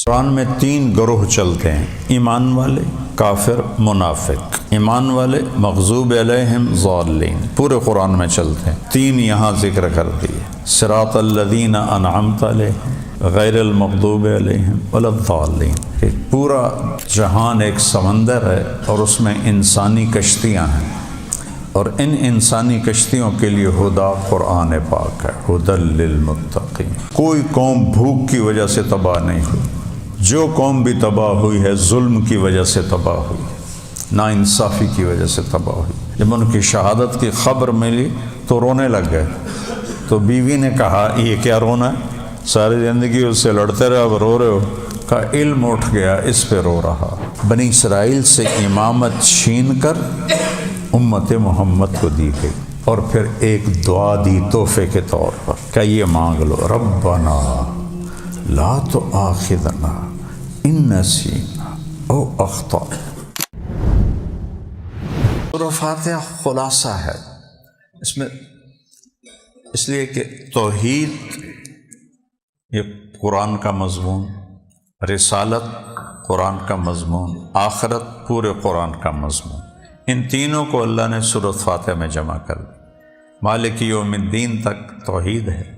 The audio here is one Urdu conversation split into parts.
قرآن میں تین گروہ چلتے ہیں: ایمان والے، کافر، منافق۔ ایمان والے مغضوب علیہم ضالین پورے قرآن میں چلتے ہیں، تین یہاں ذکر کر دیے: صراط الذین انعمت علیہم غیر المغضوب علیہم ولا الضالین۔ ایک پورا جہان ایک سمندر ہے اور اس میں انسانی کشتیاں ہیں، اور ان انسانی کشتیوں کے لیے ہدا قرآن پاک ہے، ہدی للمتقین۔ کوئی قوم بھوک کی وجہ سے تباہ نہیں ہوئی، جو قوم بھی تباہ ہوئی ہے ظلم کی وجہ سے تباہ ہوئی، ناانصافی کی وجہ سے تباہ ہوئی۔ جب ان کی شہادت کی خبر ملی تو رونے لگ گئے، تو بیوی نے کہا یہ کیا رونا ہے، ساری زندگی اس سے لڑتے رہے، اب رو رہے ہو؟ کہا علم اٹھ گیا اس پہ رو رہا۔ بنی اسرائیل سے امامت چھین کر امت محمد کو دی گئی، اور پھر ایک دعا دی تحفے کے طور پر کہ یہ مانگ لو: ربنا لا تؤاخذنا ان نسینا او اخطأنا۔ سورہ فاتحہ خلاصہ ہے اس میں، اس لیے کہ توحید یہ قرآن کا مضمون، رسالت قرآن کا مضمون، آخرت پورے قرآن کا مضمون، ان تینوں کو اللہ نے سورۃ فاتحہ میں جمع کر دیا۔ مالک یوم الدین تک توحید ہے،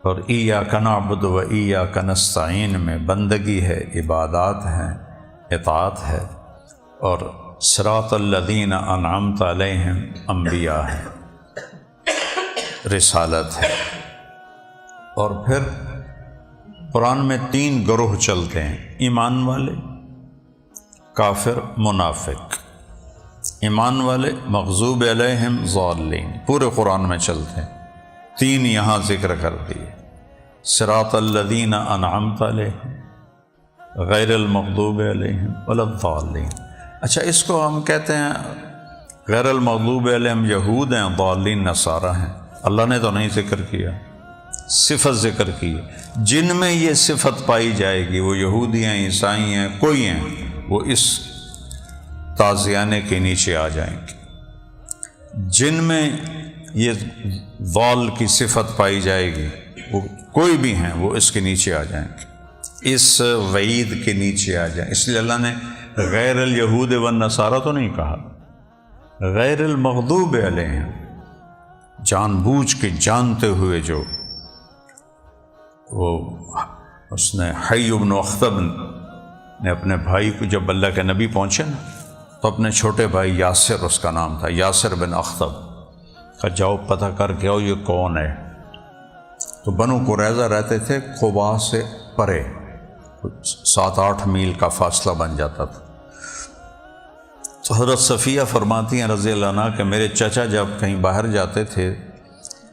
اور ایاک نعبد و ایاک نستعین میں بندگی ہے، عبادات ہیں، اطاعت ہے، اور صراط الذین انعمت علیہم انبیاء ہے، رسالت ہے۔ اور پھر قرآن میں تین گروہ چلتے ہیں: ایمان والے، کافر، منافق۔ ایمان والے مغضوب علیہم ضالین پورے قرآن میں چلتے ہیں، تین یہاں ذکر کر دیے: صراط الذین انعمت علیہم غیر المغضوب علیہم ولا الضالین۔ اچھا، اس کو ہم کہتے ہیں غیر المغضوب علیہم یہود ہیں، ضالین نصارہ ہیں۔ اللہ نے تو نہیں ذکر کیا، صفت ذکر کی۔ جن میں یہ صفت پائی جائے گی وہ یہودی ہیں، عیسائی ہیں، کوئی ہیں، وہ اس تازیانے کے نیچے آ جائیں گے۔ جن میں یہ ضال کی صفت پائی جائے گی وہ کوئی بھی ہیں، وہ اس کے نیچے آ جائیں گے، اس وعید کے نیچے آ جائیں۔ اس لیے اللہ نے غیر الیہود والنصارہ تو نہیں کہا، غیر المغضوب علیہم، جان بوجھ کے جانتے ہوئے جو وہ اس نے حی بن اخطب نے اپنے بھائی کو، جب اللہ کے نبی پہنچے نا تو اپنے چھوٹے بھائی یاسر، اس کا نام تھا یاسر بن اخطب، کہ جاؤ پتہ کر کے آؤ یہ کون ہے۔ تو بنو قریظہ رہتے تھے قباء سے پرے، 7-8 میل کا فاصلہ بن جاتا تھا۔ تو حضرت صفیہ فرماتی ہیں رضی اللہ عنہ کہ میرے چچا جب کہیں باہر جاتے تھے،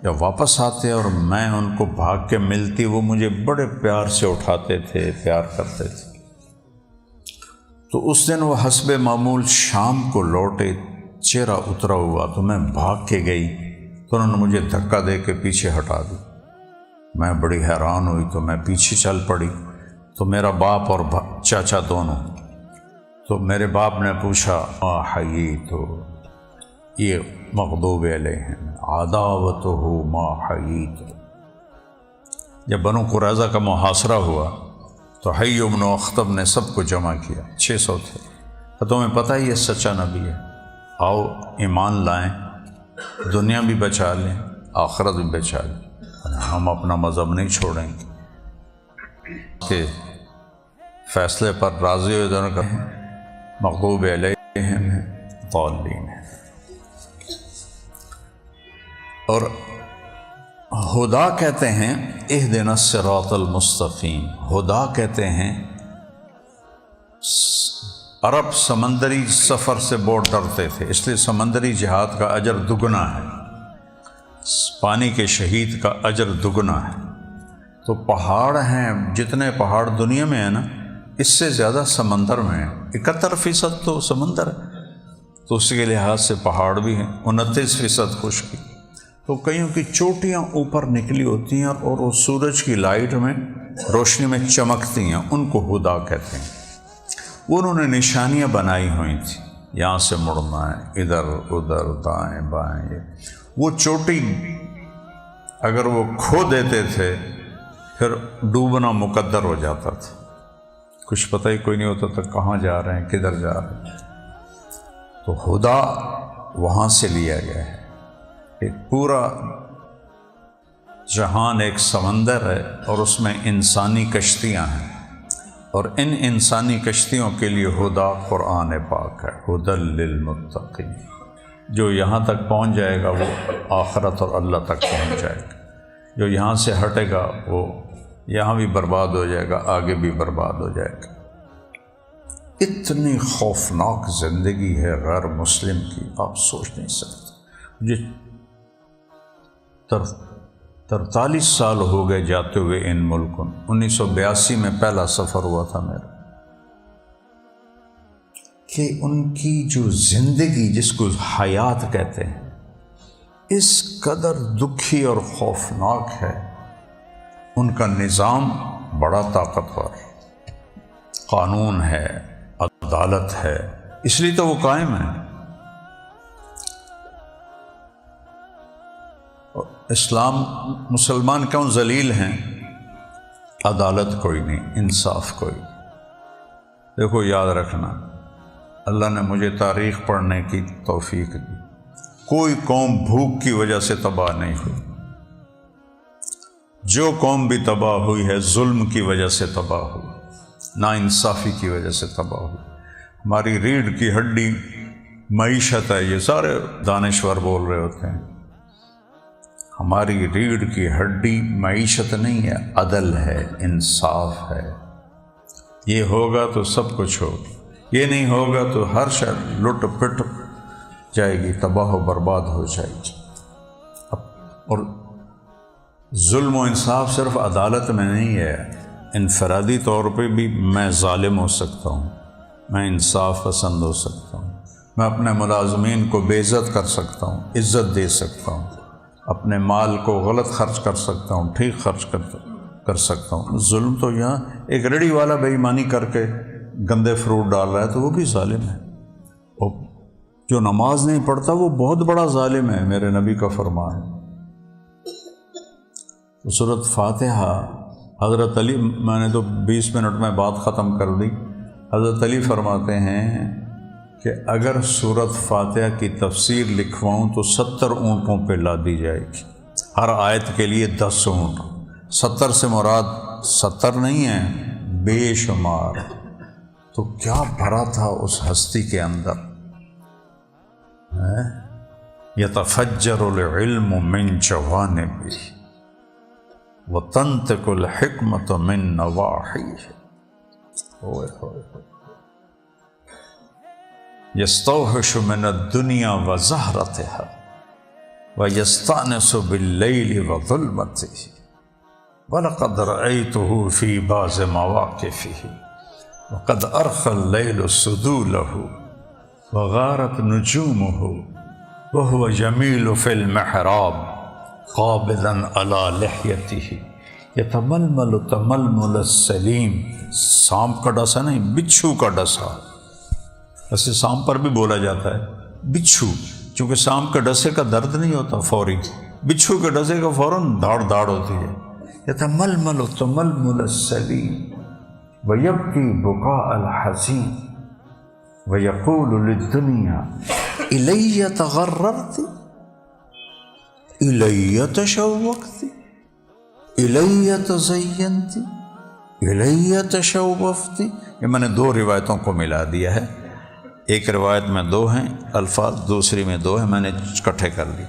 جب واپس آتے اور میں ان کو بھاگ کے ملتی، وہ مجھے بڑے پیار سے اٹھاتے تھے، پیار کرتے تھے۔ تو اس دن وہ حسب معمول شام کو لوٹے، چہرہ اترا ہوا، تو میں بھاگ کے گئی تو انہوں نے مجھے دھکا دے کے پیچھے ہٹا دی۔ میں بڑی حیران ہوئی تو میں پیچھے چل پڑی، تو میرا باپ اور چاچا دونوں، تو میرے باپ نے پوچھا ما حییت، یہ مغضوب علیہم عداوتہ ما حییت۔ جب بنو قریظہ کا محاصرہ ہوا تو حی بن اخطب نے سب کو جمع کیا، 600 تھے، تو تمہیں پتہ ہی یہ سچا نبی ہے، آؤ ایمان لائیں، دنیا بھی بچا لیں، آخرت بھی بچا لیں، ہم اپنا مذہب نہیں چھوڑیں گے۔ کہ فیصلے پر راضی ہوئے دونوں کا مغضوب علیہم ضالین ہے۔ اور ہدا کہتے ہیں اہدنا الصراط المستقیم، ہدا کہتے ہیں، عرب سمندری سفر سے بہت ڈرتے تھے، اس لیے سمندری جہاد کا اجر دگنا ہے، پانی کے شہید کا اجر دگنا ہے۔ تو پہاڑ ہیں، جتنے پہاڑ دنیا میں ہیں نا، اس سے زیادہ سمندر میں ہیں، 71% تو سمندر ہے، تو اس کے لحاظ سے پہاڑ بھی ہیں، 29% خشکی۔ تو کئیوں کی چوٹیاں اوپر نکلی ہوتی ہیں اور وہ سورج کی لائٹ میں، روشنی میں چمکتی ہیں، ان کو ہدا کہتے ہیں۔ وہ انہوں نے نشانیاں بنائی ہوئی تھیں، یہاں سے مڑنا ہے، ادھر ادھر، دائیں بائیں۔ وہ چوٹی اگر وہ کھو دیتے تھے پھر ڈوبنا مقدر ہو جاتا تھا، کچھ پتہ ہی کوئی نہیں ہوتا تھا کہاں جا رہے ہیں، کدھر جا رہے ہیں۔ تو ہدا وہاں سے لیا گیا ہے۔ ایک پورا جہان ایک سمندر ہے اور اس میں انسانی کشتیاں ہیں، اور ان انسانی کشتیوں کے لیے ہدا قرآن پاک ہے، ہدی للمتقین۔ جو یہاں تک پہنچ جائے گا وہ آخرت اور اللہ تک پہنچ جائے گا، جو یہاں سے ہٹے گا وہ یہاں بھی برباد ہو جائے گا، آگے بھی برباد ہو جائے گا۔ اتنی خوفناک زندگی ہے غیر مسلم کی، آپ سوچ نہیں سکتے۔ مجھے 43 سال ہو گئے جاتے ہوئے ان ملکوں۔ 1982 میں پہلا سفر ہوا تھا میرا، کہ ان کی جو زندگی جس کو حیات کہتے ہیں اس قدر دکھی اور خوفناک ہے۔ ان کا نظام بڑا طاقتور، قانون ہے، عدالت ہے، اس لیے تو وہ قائم ہے۔ اسلام مسلمان کیوں ذلیل ہیں؟ عدالت کوئی نہیں، انصاف کوئی۔ دیکھو یاد رکھنا، اللہ نے مجھے تاریخ پڑھنے کی توفیق دی، کوئی قوم بھوک کی وجہ سے تباہ نہیں ہوئی، جو قوم بھی تباہ ہوئی ہے ظلم کی وجہ سے تباہ ہوئی، ناانصافی کی وجہ سے تباہ ہوئی۔ ہماری ریڑھ کی ہڈی معیشت ہے، یہ سارے دانشور بول رہے ہوتے ہیں، ہماری ریڑھ کی ہڈی معیشت نہیں ہے، عدل ہے، انصاف ہے۔ یہ ہوگا تو سب کچھ ہوگا، یہ نہیں ہوگا تو ہر شے لٹ پٹ جائے گی، تباہ و برباد ہو جائے گی۔ اور ظلم و انصاف صرف عدالت میں نہیں ہے، انفرادی طور پہ بھی میں ظالم ہو سکتا ہوں، میں انصاف پسند ہو سکتا ہوں، میں اپنے ملازمین کو بے عزت کر سکتا ہوں، عزت دے سکتا ہوں، اپنے مال کو غلط خرچ کر سکتا ہوں، ٹھیک خرچ کر سکتا ہوں۔ ظلم تو یہاں ایک ریڑھی والا بے ایمانی کر کے گندے فروٹ ڈال رہا ہے تو وہ بھی ظالم ہے، اور جو نماز نہیں پڑھتا وہ بہت بڑا ظالم ہے، میرے نبی کا فرمان ہے۔ سورۃ فاتحہ حضرت علی، میں نے تو 20 منٹ میں بات ختم کر دی، حضرت علی فرماتے ہیں کہ اگر سورۃ فاتحہ کی تفسیر لکھواؤں تو 70 اونٹوں پہ لا دی جائے گی، ہر آیت کے لیے 10 اونٹ۔ 70 سے مراد 70 نہیں ہے، بے شمار۔ تو کیا بھرا تھا اس ہستی کے اندر، یتفجر العلم من جوانبہ وتنطق الحکمۃ من نواحیہ، یستوحش من الدنیا وزہرتہا ویستانس باللیل وظلمتہ وَلَقَدْ رَأَيْتُهُ فِي بَعْضِ مَوَاقِفِهِ وَقَدْ أَرْخَى اللَّيْلُ سُدُولَهُ وَغَارَتْ نُجُومُهُ وَهُوَ جَمِيلُ فِي الْمِحْرَابِ قَابِضًا عَلَى لِحْيَتِهِ يَتَمَلْمَلُ تَمَلْمُلَ السَّلِيمِ، سانپ کا ڈسا نہیں، بچھو کا ڈسا۔ ویسے سانپ پر بھی بولا جاتا ہے بچھو، چونکہ سانپ کے ڈسے کا درد نہیں ہوتا فوری، بچھو کے ڈسے کا فوراً دھاڑ دھاڑ ہوتی ہے۔ يتململ تململ السليم ويبكي بكاء الحزين ويقول للدنيا إلي تغررت، إلي تشوقت، إلي تزينت، إلي تشوفت۔ یہ میں نے 2 روایتوں کو ملا دیا ہے، ایک روایت میں 2 ہیں الفاظ، دوسری میں 2 ہیں، میں نے اکٹھے کر لی۔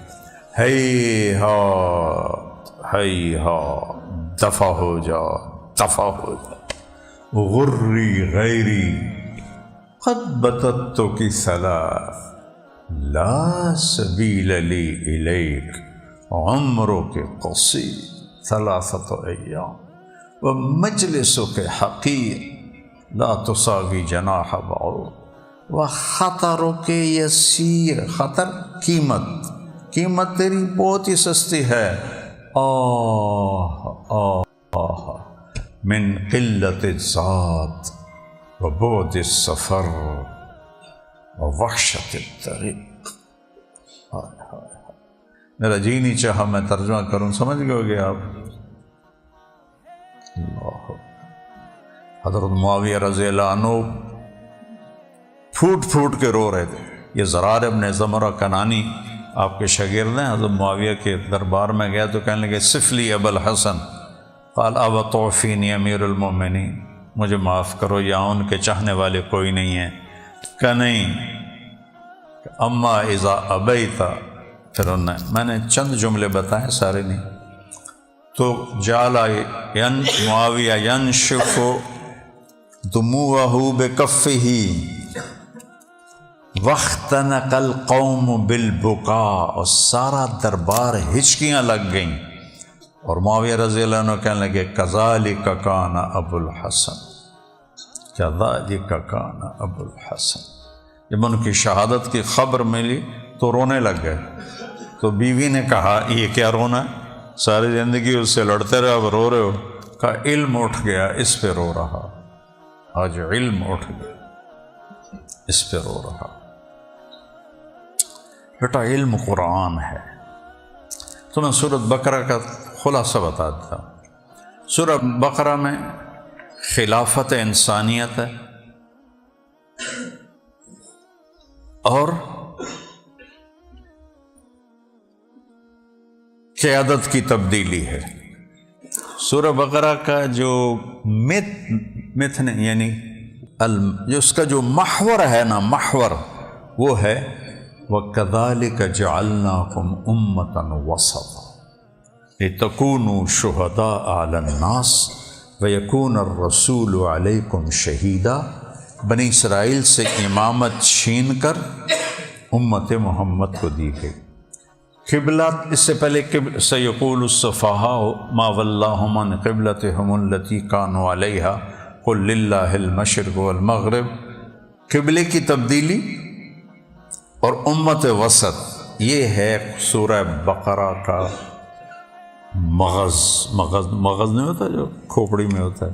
ہیہات دفع ہو جا، دفع ہو جا، غری غیری قد بتت کی ثلاث لا سبیل لی الیک عمرک قصیر 3 ایام ومجلسک حقیر لا تساوی جناح بعوض وخطرک یسیر، خطر قیمت تیری بہت ہی سستی ہے۔ من قلت الذات وبعد السفر ووحشت الطریق۔ میرا جی نہیں چاہا میں ترجمہ کروں، سمجھ گئے ہوگے آپ؟ اللہ، حضرت معاویہ رضی اللہ عنہ پھوٹ پھوٹ کے رو رہے تھے۔ یہ زرار ابن زمرہ کنانی آپ کے شاگرد ہیں، حضرت معاویہ کے دربار میں گیا تو کہنے لگے سفلی ابو الحسن، قال اب توفینی امیر المومنین، مجھے معاف کرو، یہاں ان کے چاہنے والے کوئی نہیں ہیں؟ کہ نہیں، اما اذا ابیتا، پھر میں نے چند جملے بتائے، سارے نہیں، تو جعل معاویہ ینشف دموعہ بکفہ واختنق القوم بالبکاء، اور سارا دربار ہچکیاں لگ گئیں، اور معاویہ رضی اللہ عنہ کہنے لگے کذالک کان ابو الحسن، کذالک کان ابو الحسن۔ جب ان کی شہادت کی خبر ملی تو رونے لگ گئے، تو بیوی نے کہا یہ کیا رونا ہے، ساری زندگی اس سے لڑتے رہے، اب رو رہے ہو؟ کہا علم اٹھ گیا اس پہ رو رہا، آج علم اٹھ گیا اس پہ رو رہا۔ بیٹا علم قرآن ہے۔ تو میں سورۃ بقرہ کا خلاصہ بتا دیتا ہوں۔ سورۃ بقرہ میں خلافت انسانیت ہے اور قیادت کی تبدیلی ہے۔ سورہ بقرہ کا جو متن یعنی جو اس کا جو محور ہے نا، محور وہ ہے وَكَذَلِكَ جَعَلْنَاكُمْ أُمَّةً وَسَطًا لِتَكُونُوا شُهَدَاءَ عَلَى النَّاسِ وَيَكُونَ الرَّسُولُ عَلَيْكُمْ شَهِيدًا، بنی اسرائیل سے امامت چھین کر امت محمد کو دی گئی۔ قبلہ اس سے پہلے سَيَقُولُ السُّفَهَاءُ مَا وَلَّاهُمْ عَنْ قِبْلَتِهِمُ الَّتِي كَانُوا عَلَيْهَا قُلْ لِلَّهِ الْمَشْرِقُ وَالْمَغْرِبُ۔ قبلے کی تبدیلی اور امت وسط، یہ ہے سورہ بقرہ کا مغز نہیں ہوتا جو کھوپڑی میں ہوتا ہے،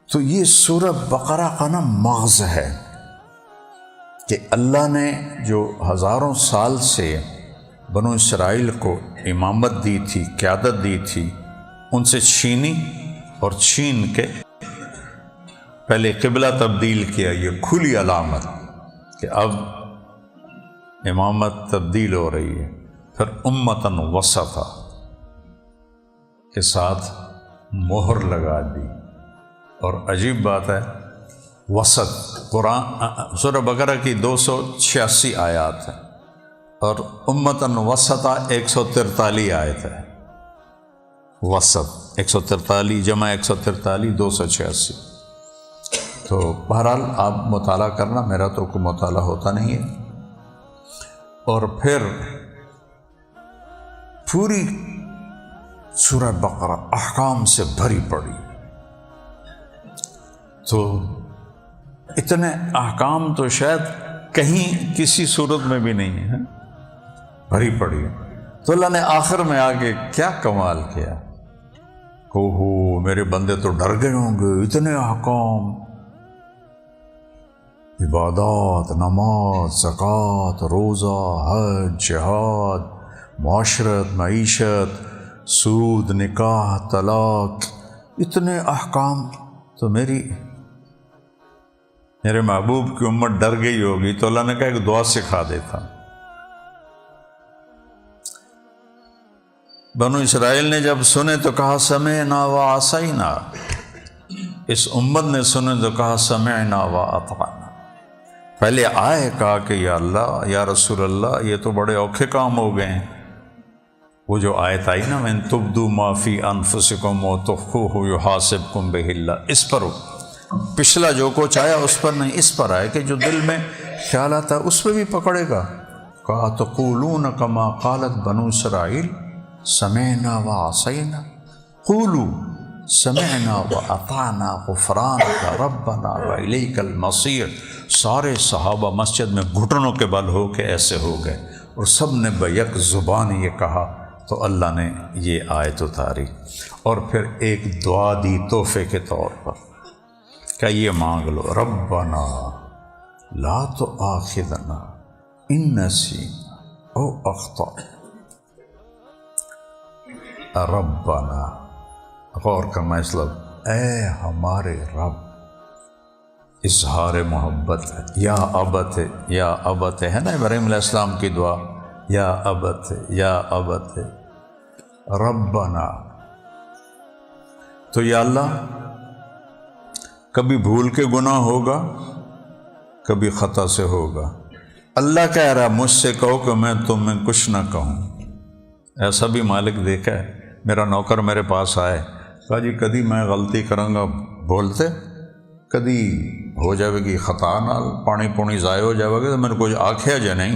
تو یہ سورہ بقرہ کا نا مغز ہے کہ اللہ نے جو ہزاروں سال سے بنو اسرائیل کو امامت دی تھی، قیادت دی تھی، ان سے چھینی، اور چھین کے پہلے قبلہ تبدیل کیا۔ یہ کھلی علامت کہ اب امامت تبدیل ہو رہی ہے۔ پھر امتاً وسطا کے ساتھ مہر لگا دی، اور عجیب بات ہے وسط، قرآن سورہ بقرہ کی 286 آیات ہیں اور امتاً وسطا 143 آیت ہے، وسط 143 جمع 143 286۔ تو بہرحال آپ مطالعہ کرنا، میرا تو کوئی مطالعہ ہوتا نہیں ہے۔ اور پھر پوری سورہ بقرہ احکام سے بھری پڑی، تو اتنے احکام تو شاید کہیں کسی صورت میں بھی نہیں ہے، بھری پڑی۔ تو اللہ نے آخر میں آگے کیا کمال کیا، اوہو میرے بندے تو ڈر گئے ہوں گے، اتنے احکام، عبادات، نماز، زکوٰۃ، روزہ، حج، جہاد، معاشرت، معیشت، سود، نکاح، طلاق، اتنے احکام، تو میرے محبوب کی امت ڈر گئی ہوگی، تو اللہ نے کہا کہ دعا سکھا دیتا۔ بنو اسرائیل نے جب سنے تو کہا سمعنا وعصینا، اس امت نے سنے تو کہا سمعنا واطعنا۔ پہلے آئے کہا کہ یا اللہ، یا رسول اللہ، یہ تو بڑے اوکھے کام ہو گئے ہیں۔ وہ جو آیت آئی نا وَإِن تُبْدُوا مَا فِي أَنفُسِكُمْ وَتُخْفُوهُ يُحَاسِبْكُم بِهِ اللَّهُ، اس پر پچھلا جو کچھ آیا اس پر نہیں، اس پر آئے کہ جو دل میں خیال آتا ہے اس پہ بھی پکڑے گا۔ کہا تقولون كما قالت بنو اسرائیل سمعنا وعصینا، قولوا سمعنا واطعنا غفرانک ربنا والیک المصیر۔ سارے صحابہ مسجد میں گھٹنوں کے بل ہو کے ایسے ہو گئے، اور سب نے بیک زبان یہ کہا، تو اللہ نے یہ آیت اتاری، اور پھر ایک دعا دی تحفے کے طور پر کہ یہ مانگ لو، ربنا لا تؤاخذنا ان نسینا او اخطأنا۔ ربنا، غور کرنا اس لفظ، اے ہمارے رب، اظہار محبت ہے، یا ابت یا ابت ہے نا ابراہیم علیہ السلام کی دعا، یا ابت یا ابت ربنا. تو یا اللہ کبھی بھول کے گناہ ہوگا، کبھی خطا سے ہوگا. اللہ کہہ رہا مجھ سے کہو کہ میں تمہیں کچھ نہ کہوں. ایسا بھی مالک دیکھا ہے. میرا نوکر میرے پاس آئے، کہا جی کدی میں غلطی کروں گا بولتے، کدی ہو جائے گی خطا نال پانی پونی ضائع ہو جائے گا تو میں نے کچھ آکھیا جا نہیں،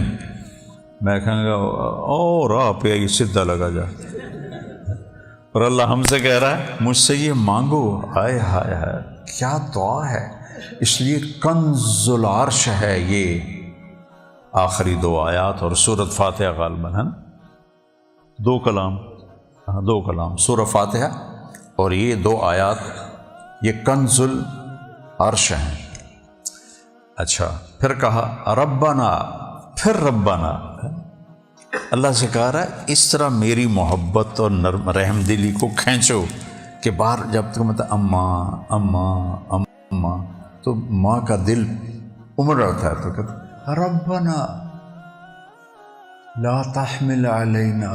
میں کہوں گا او راہ پہ آئی سیدھا لگا جا. اور اللہ ہم سے کہہ رہا ہے مجھ سے یہ مانگو. ہائے ہائے ہائے کیا دعا ہے. اس لیے کنز العرش ہے یہ آخری دو آیات اور سورۃ فاتحہ غالباً ہے نا، دو کلام سورہ فاتحہ اور یہ دو آیات، یہ کنز العرش ہیں. اچھا پھر کہا ربنا، پھر ربنا اللہ سے کہہ رہا ہے اس طرح میری محبت اور نرم رحم دلی کو کھینچو کہ باہر جب تک مطلب اماں اماں اماں تو ماں کا دل امڑ رہتا ہے تو کہتا ربنا لا تحمل علینا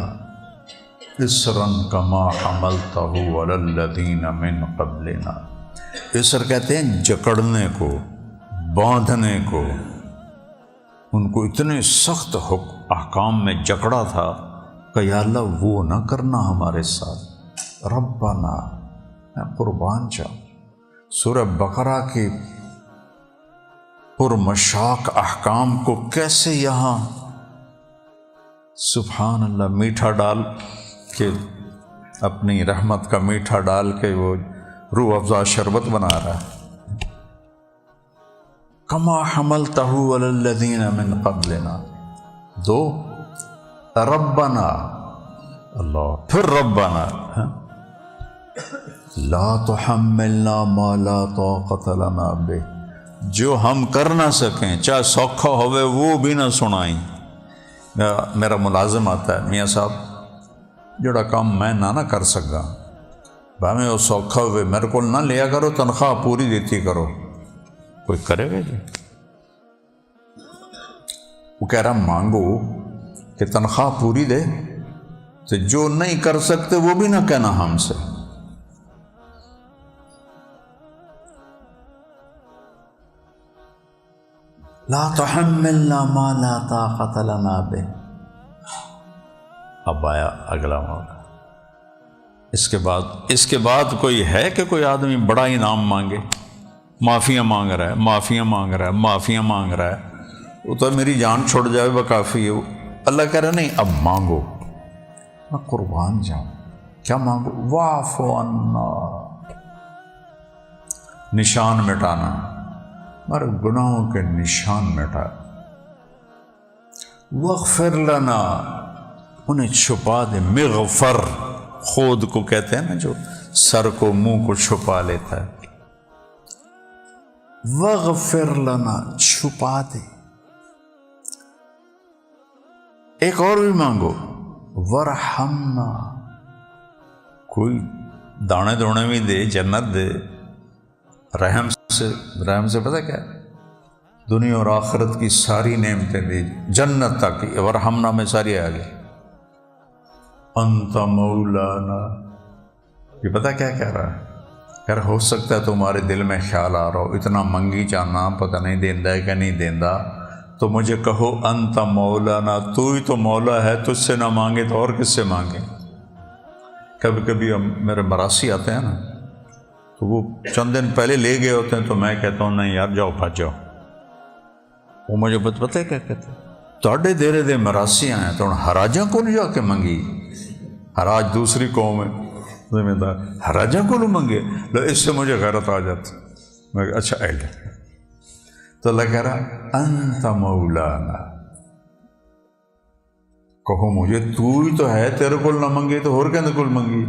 اسرا کما حملتہ علی الذین من قبلنا. اسر کہتے ہیں جکڑنے کو، باندھنے کو. ان کو اتنے سخت احکام میں جکڑا تھا کہ یا اللہ وہ نہ کرنا ہمارے ساتھ. ربنا، میں قربان جاؤں. سورہ بقرہ کے پرمشاق احکام کو کیسے یہاں سبحان اللہ میٹھا ڈال کے، اپنی رحمت کا میٹھا ڈال کے وہ روح افزا شربت بنا رہا ہے. کما حملتہ علی الذین من قبلنا. دو ربنا اللہ، پھر ربنا لا تحملنا ما لا طاقت لنا بہ. جو ہم کر نہ سکیں چاہے سوکھا ہوئے وہ بھی نہ سنائیں. میرا ملازم آتا ہے، میاں صاحب جڑا کام میں نہ کر سکا بھاویں وہ سوکھا ہوئے میرے کو نہ لیا کرو، تنخواہ پوری دیتی کرو. کوئی کرے گا جی؟ وہ کہہ رہا مانگو کہ تنخواہ پوری دے، تو جو نہیں کر سکتے وہ بھی نہ کہنا ہم سے. لا تحملنا ما لا طاقت لنا بہ. اب آیا اگلا موقع. اس کے بعد کوئی ہے کہ کوئی آدمی بڑا انعام مانگے؟ معافیاں مانگ رہا ہے، معافیاں مانگ رہا ہے، معافیاں مانگ رہا ہے. وہ تو میری جان چھوڑ جائے وہ کافی ہے. اللہ کہہ رہا نہیں اب مانگو، میں قربان جاؤں. کیا مانگو؟ واعف عنا، نشان مٹانا، ہمارے گناہوں کے نشان مٹا. واغفر لنا، انہیں چھپا دے. مغفر خود کو کہتے ہیں نا جو سر کو منہ کو چھپا لیتا ہے. واغفر لنا، چھپا دے. ایک اور بھی مانگو، ورحمنا، کوئی دانے دونے بھی دے، جنت دے. رحم سے پتہ کیا ہے؟ دنیا اور آخرت کی ساری نعمتیں دے، جنت تک کی. ورحمنا میں ساری آ گئی. انت مولانا، یہ پتہ کیا کہہ رہا ہے؟ کہہ رہا ہو سکتا ہے تمہارے دل میں خیال آ رہا ہو اتنا منگی جانا پتہ نہیں دیندا ہے کہ نہیں دیندا، تو مجھے کہو انت مولانا، تو ہی تو مولا ہے، تجھ سے نہ مانگے تو اور کس سے مانگے. کبھی کبھی میرے مراسی آتے ہیں نا تو وہ چند دن پہلے لے گئے ہوتے ہیں تو میں کہتا ہوں نہیں یار جاؤ بھاج جاؤ. وہ مجھے پتہ ہے کیا کہتے ہیں؟ تاڑے دیرے دے مراسی آئے ہیں تو ہراجاں کو نہیں جا کے منگی. ہراج دوسری قوم ہے، ذمہ دار ہراجاں کو نہیں منگے. لو اس سے مجھے غیرت آ جاتی. میں اچھا ایڈ تو اللہ کہہ رہا انت مولانا، کہو مجھے تو ہی تو ہے، تیرے کول نہ منگے تو اور کہنے کول منگی.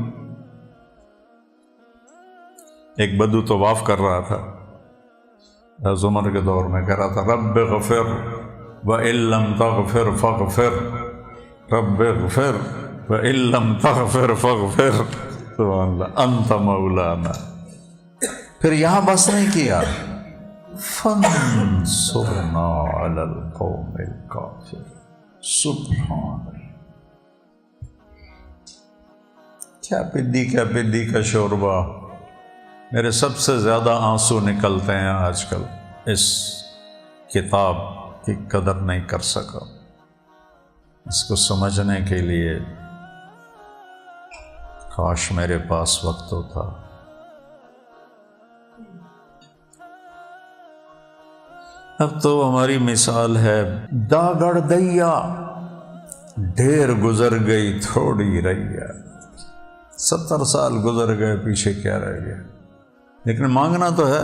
ایک بدو طواف کر رہا تھا عمر کے دور میں، کہہ رہا تھا رب غفر وَإِن لَّمْ تَغْفِرْ فَاغْفِرْ، رب غفر وَإِن لَّمْ تَغْفِرْ فَاغْفِرْ. سبحان اللہ، انت مولانا. پھر یہاں بس نہیں کیا، فانصرنا علی القوم الکافر. سبحان اللہ، کیا پدی کا شوربہ. میرے سب سے زیادہ آنسو نکلتے ہیں آج کل، اس کتاب کی قدر نہیں کر سکا. اس کو سمجھنے کے لیے کاش میرے پاس وقت ہوتا. اب تو ہماری مثال ہے دا گڑ دیا، ڈھیر گزر گئی تھوڑی رہی ہے. 70 سال گزر گئے، پیچھے کیا رہ گیا. لیکن مانگنا تو ہے.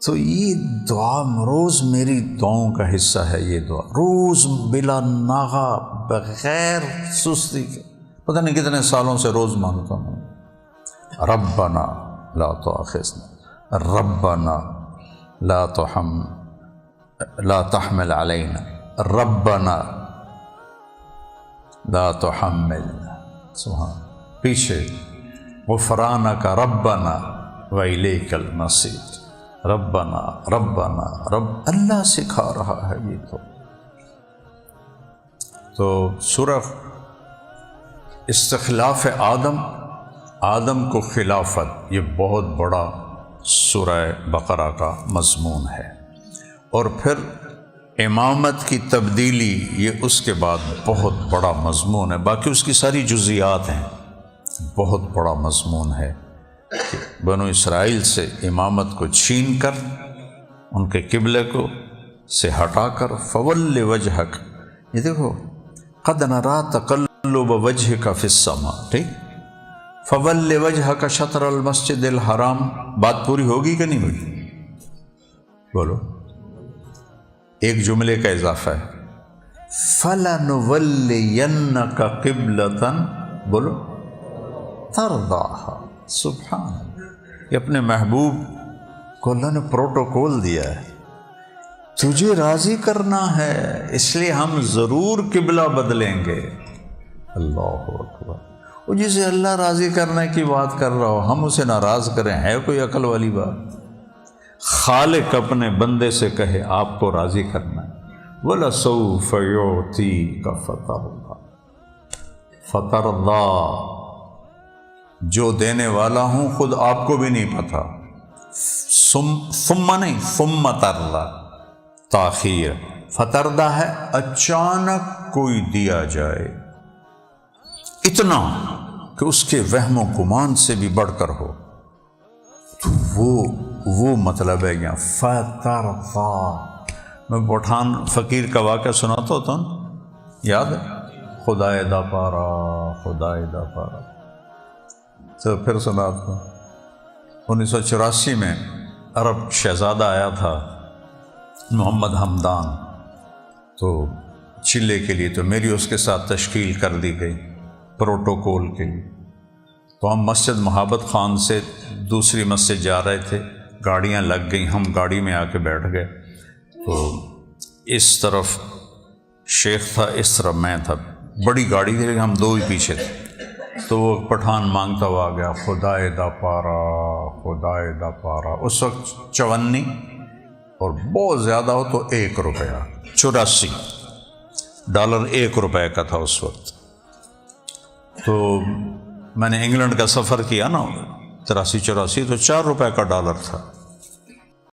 تو یہ دعا روز میری دعاؤں کا حصہ ہے. یہ دعا روز بلا ناغا، بغیر سستی کے، پتہ نہیں کتنے سالوں سے روز مانگتا ہوں. ربنا لا تؤاخذنا، ربنا لا تحمل علینا، ربنا لا تحمل. سبحان. پیچھے غفرانک ربنا وإلیک المصیر. ربنا ربنا رب، اللہ سکھا رہا ہے. یہ تو سورہ استخلاف آدم کو خلافت، یہ بہت بڑا سورہ بقرہ کا مضمون ہے. اور پھر امامت کی تبدیلی، یہ اس کے بعد بہت بڑا مضمون ہے. باقی اس کی ساری جزیات ہیں. بہت بڑا مضمون ہے کہ بنو اسرائیل سے امامت کو چھین کر، ان کے قبلے کو سے ہٹا کر، فول وجہک. یہ دیکھو، قد نرا تقلب وجہک فی السماء، ٹھیک، فول وجہک شطر المسجد الحرام. بات پوری ہوگی کہ نہیں ہوگی؟ بولو. ایک جملے کا اضافہ ہے، فَلَنُوَلِّيَنَّكَ قِبْلَةً، بولو، تَرْضَاهَا. سبحان اللہ. یہ اپنے محبوب کو اللہ نے پروٹوکول دیا ہے، تجھے راضی کرنا ہے، اس لیے ہم ضرور قبلہ بدلیں گے. اللہ اکبر. وہ جسے اللہ راضی کرنے کی بات کر رہا ہو، ہم اسے ناراض کریں، ہے کوئی عقل والی بات؟ خالق اپنے بندے سے کہے آپ کو راضی کرنا ہے. وَلَسَوْفَ يُعْطِيكَ فَتَرْضَىٰ. جو دینے والا ہوں خود آپ کو بھی نہیں پتا. ثم نہیں، ثم ترضیٰ، تاخیر. فترضیٰ ہے اچانک کوئی دیا جائے، اتنا کہ اس کے وہم و گمان سے بھی بڑھ کر ہو. تو وہ مطلب ہے یہاں فترضیٰ. میں پٹھان فقیر کا واقعہ سناتا ہوتا ہوں، یاد ہے؟ خدائے دا پارا، خدائے دا پارا. تو پھر سناتا ہوں. 1984 میں عرب شہزادہ آیا تھا، محمد حمدان. تو چلے کے لیے تو میری اس کے ساتھ تشکیل کر دی گئی پروٹوکول کے لیے. تو ہم مسجد محبت خان سے دوسری مسجد جا رہے تھے، گاڑیاں لگ گئیں، ہم گاڑی میں آ کے بیٹھ گئے. تو اس طرف شیخ تھا، اس طرف میں تھا. بڑی گاڑی تھی لیکن ہم دو ہی پیچھے تھے. تو وہ پٹھان مانگتا ہوا گیا، خدائے دا پارا، خدائے دا پارا. اس وقت 54 اور بہت زیادہ ہو تو 1 روپیہ، 84 ڈالر 1 روپے کا تھا اس وقت. تو میں نے انگلینڈ کا سفر کیا نا 83-84، تو 4 روپے کا ڈالر تھا.